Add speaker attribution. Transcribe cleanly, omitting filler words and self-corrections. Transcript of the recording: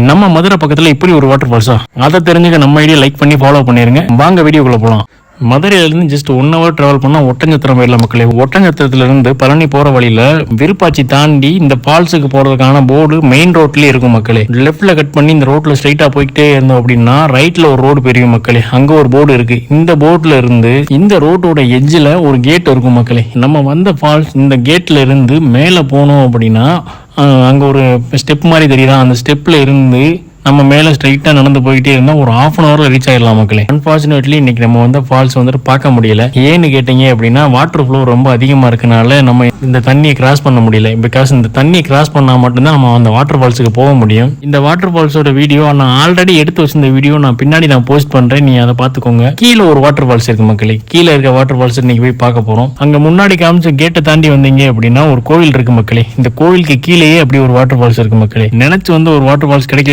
Speaker 1: நம்ம மதுரை பக்கத்துல இப்படி ஒரு வாட்டர் ஃபால்ஸா? அதை தெரிஞ்சுக்க நம்ம ஐடியா லைக் பண்ணி ஃபாலோ பண்ணிருங்க. வாங்க வீடியோக்குள்ள போலாம். மதுரையிலிருந்து ஜஸ்ட் 1 hour டிராவல் பண்ணா ஒட்டஞ்சத்திரம் போயிடலாம் மக்களே. ஒட்டஞ்சத்திரத்துல இருந்து பழனி போற வழியில விருப்பாச்சி தாண்டி இந்த ஃபால்ஸுக்கு போறதுக்கான போர்டு மெயின் ரோட்லயே இருக்கும் மக்களே. லெஃப்ட்ல கட் பண்ணி இந்த ரோட்ல ஸ்ட்ரைட்டா போய்கிட்டே இருந்தோம் அப்படின்னா ரைட்ல ஒரு ரோடு பெரியும் மக்களே. அங்க ஒரு போர்டு இருக்கு. இந்த போர்டுல இருந்து இந்த ரோட்டோட எட்ஜ்ல ஒரு கேட் இருக்கும் மக்களே. நம்ம வந்த ஃபால்ஸ் இந்த கேட்ல இருந்து மேல போனோம் அப்படின்னா அங்க ஒரு ஸ்டெப் மாதிரி தெரியுதா, அந்த ஸ்டெப்ல இருந்து நம்ம மேலே ஸ்ட்ரைட்டாக நடந்து போயிட்டே இருந்தால் ஒரு 1/2 hour ரீச் ஆயிடலாம் மக்களே. அன்ஃபார்ச்சுனேட்லி இன்னைக்கு நம்ம வந்து ஃபால்ஸ் வந்துட்டு பார்க்க முடியல. ஏன்னு கேட்டீங்க அப்படின்னா வாட்டர் ஃப்ளோ ரொம்ப அதிகமாக இருக்கனால நம்ம இந்த தண்ணியை கிராஸ் பண்ண முடியல. பிகாஸ் இந்த தண்ணியை கிராஸ் பண்ணால் மட்டும்தான் நம்ம அந்த வாட்டர் ஃபால்ஸுக்கு போக முடியும். இந்த வாட்டர் ஃபால்ஸோட வீடியோ நான் ஆல்ரெடி எடுத்து வச்சிருந்த வீடியோ நான் பின்னாடி போஸ்ட் பண்ணுறேன், நீ அதை பார்த்துக்கோங்க. கீழே ஒரு வாட்டர் ஃபால்ஸ் இருக்கு மக்களே. கீழே இருக்க வாட்டர் ஃபால்ஸ் இன்னைக்கு போய் பார்க்க போகிறோம். அங்கே முன்னாடி காமிச்ச கேட்டை தாண்டி வந்தீங்க அப்படின்னா ஒரு கோவில் இருக்கு மக்களே. இந்த கோவிலுக்கு கீழேயே அப்படி ஒரு வாட்டர் ஃபால்ஸ் இருக்கு மக்களே. நினைச்சு வந்து ஒரு வாட்டர் ஃபால்ஸ் கிடைக்க